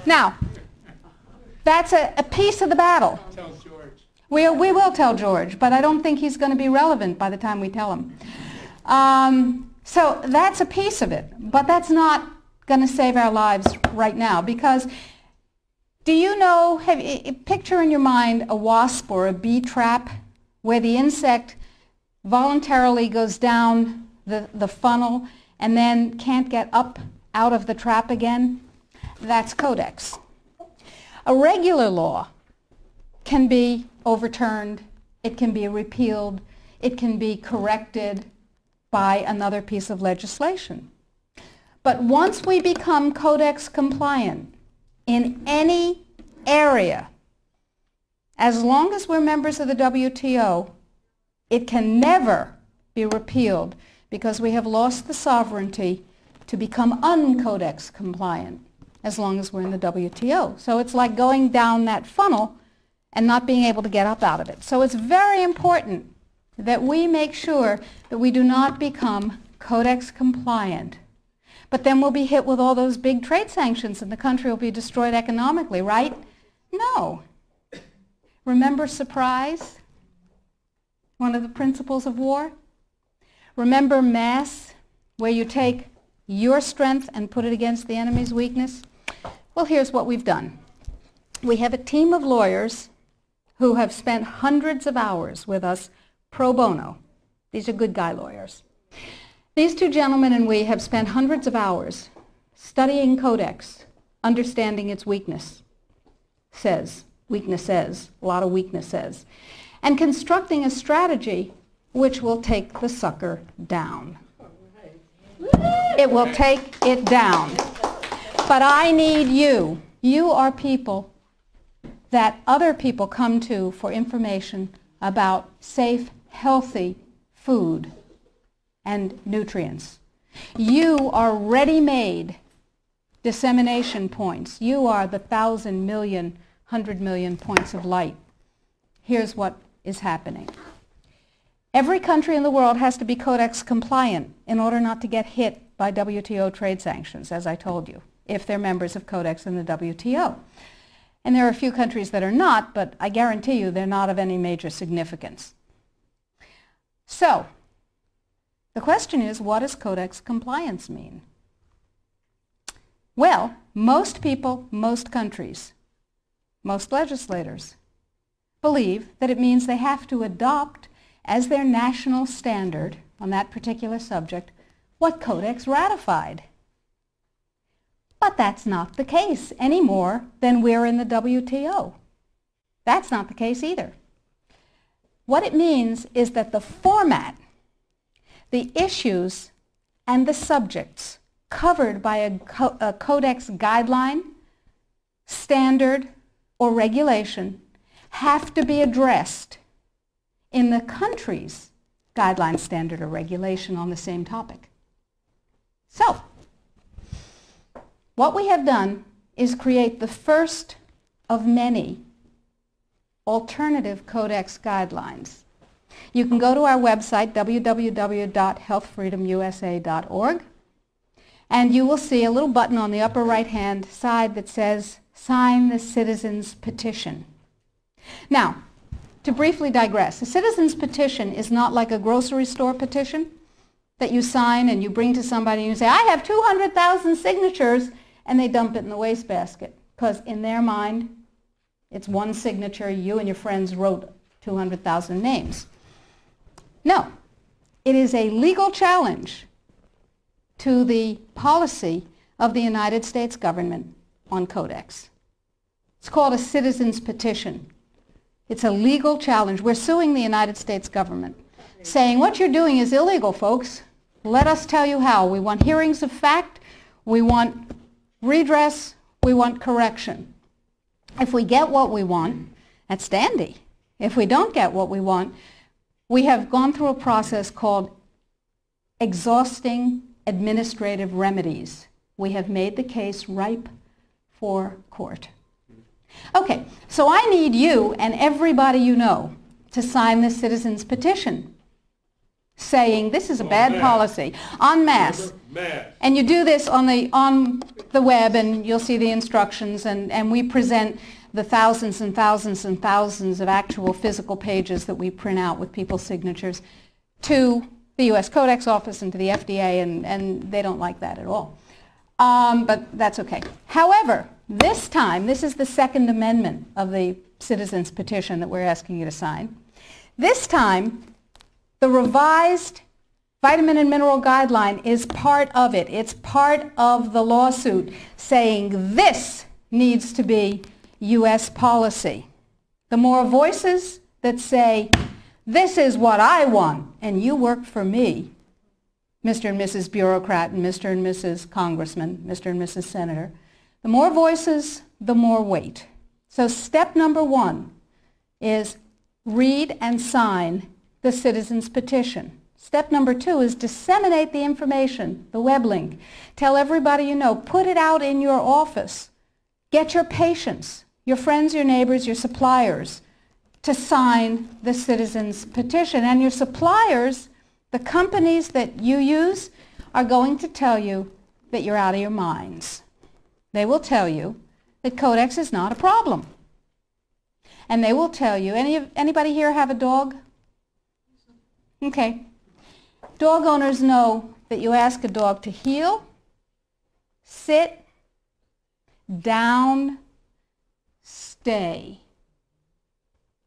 Now, that's a piece of the battle. Tell George. We will tell George, but I don't think he's going to be relevant by the time we tell him. So that's a piece of it, but that's not going to save our lives right now, because do you know, picture in your mind a wasp or a bee trap where the insect voluntarily goes down the funnel and then can't get up out of the trap again? That's Codex. A regular law can be overturned, it can be repealed, it can be corrected by another piece of legislation. But once we become Codex compliant in any area, as long as we're members of the WTO, it can never be repealed because we have lost the sovereignty to become un-Codex compliant as long as we're in the WTO. So it's like going down that funnel and not being able to get up out of it. So it's very important that we make sure that we do not become Codex compliant. But then we'll be hit with all those big trade sanctions and the country will be destroyed economically, right? No. Remember surprise? One of the principles of war? Remember mass, where you take your strength and put it against the enemy's weakness? Well, here's what we've done. We have a team of lawyers who have spent hundreds of hours with us pro bono. These are good guy lawyers. These two gentlemen and we have spent hundreds of hours studying Codex, understanding its weaknesses, a lot of weaknesses, and constructing a strategy which will take the sucker down. It will take it down. But I need you. You are people that other people come to for information about safe, healthy food and nutrients. You are ready-made dissemination points. You are the 1,000 million, 100 million points of light. Here's what is happening. Every country in the world has to be Codex compliant in order not to get hit by WTO trade sanctions, as I told you, if they're members of Codex in the WTO. And there are a few countries that are not, but I guarantee you they're not of any major significance. So, the question is, what does Codex compliance mean? Well, most people, most countries, most legislators believe that it means they have to adopt as their national standard on that particular subject what Codex ratified. But that's not the case any more than we're in the WTO. That's not the case either. What it means is that the format, the issues, and the subjects covered by a Codex guideline, standard, or regulation have to be addressed in the country's guideline, standard, or regulation on the same topic. So, what we have done is create the first of many alternative Codex guidelines. You can go to our website, www.healthfreedomusa.org, and you will see a little button on the upper right-hand side that says, Sign the Citizen's Petition. Now, to briefly digress, a citizen's petition is not like a grocery store petition that you sign and you bring to somebody and you say, I have 200,000 signatures, and they dump it in the wastebasket, because in their mind, it's one signature, you and your friends wrote 200,000 names. No, it is a legal challenge to the policy of the United States government on Codex. It's called a citizen's petition. It's a legal challenge. We're suing the United States government, saying what you're doing is illegal, folks. Let us tell you how. We want hearings of fact. We want redress. We want correction. If we get what we want, that's dandy. If we don't get what we want, we have gone through a process called exhausting administrative remedies. We have made the case ripe for court. Okay, so I need you and everybody you know to sign this citizen's petition saying this is a bad policy, en masse. And you do this on the the web and you'll see the instructions, and we present the thousands and thousands and thousands of actual physical pages that we print out with people's signatures to the U.S. Codex Office and to the FDA, and they don't like that at all. But that's okay. However, this time, this is the Second Amendment of the Citizens Petition that we're asking you to sign. This time, the revised Vitamin and Mineral Guideline is part of it. It's part of the lawsuit saying this needs to be U.S. policy. The more voices that say, this is what I want, and you work for me, Mr. and Mrs. Bureaucrat and Mr. and Mrs. Congressman, Mr. and Mrs. Senator, the more voices, the more weight. So step number one is read and sign the Citizens Petition. Step number two is disseminate the information, the web link. Tell everybody you know. Put it out in your office. Get your patients, your friends, your neighbors, your suppliers to sign the Citizens Petition. And your suppliers, the companies that you use, are going to tell you that you're out of your minds. They will tell you that Codex is not a problem. And they will tell you, anybody here have a dog? Okay. Dog owners know that you ask a dog to heel, sit, down, stay.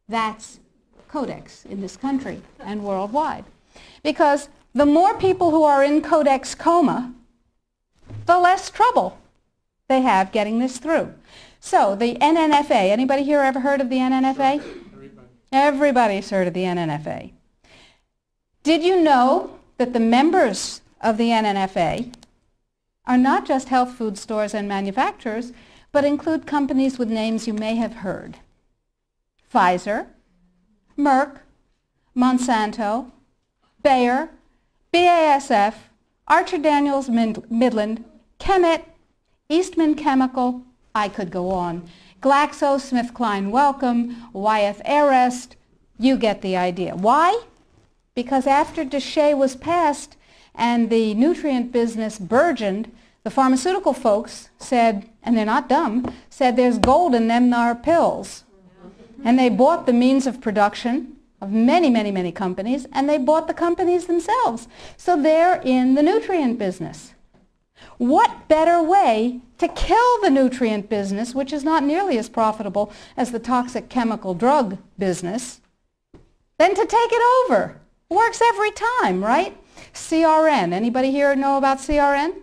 That's Codex in this country and worldwide. Because the more people who are in Codex coma, the less trouble they have getting this through. So the NNFA, anybody here ever heard of the NNFA? Everybody's heard of the NNFA. Did you know that the members of the NNFA are not just health food stores and manufacturers, but include companies with names you may have heard? Pfizer, Merck, Monsanto, Bayer, BASF, Archer Daniels Midland, Chemet, Eastman Chemical, I could go on, GlaxoSmithKline Wellcome, Wyeth Arrest, you get the idea. Why? Because after DSHEA was passed and the nutrient business burgeoned, the pharmaceutical folks said, and they're not dumb, said there's gold in them thar pills. And they bought the means of production of many, many, many companies, and they bought the companies themselves. So they're in the nutrient business. What better way to kill the nutrient business, which is not nearly as profitable as the toxic chemical drug business, than to take it over? Works every time, right? CRN. Anybody here know about CRN?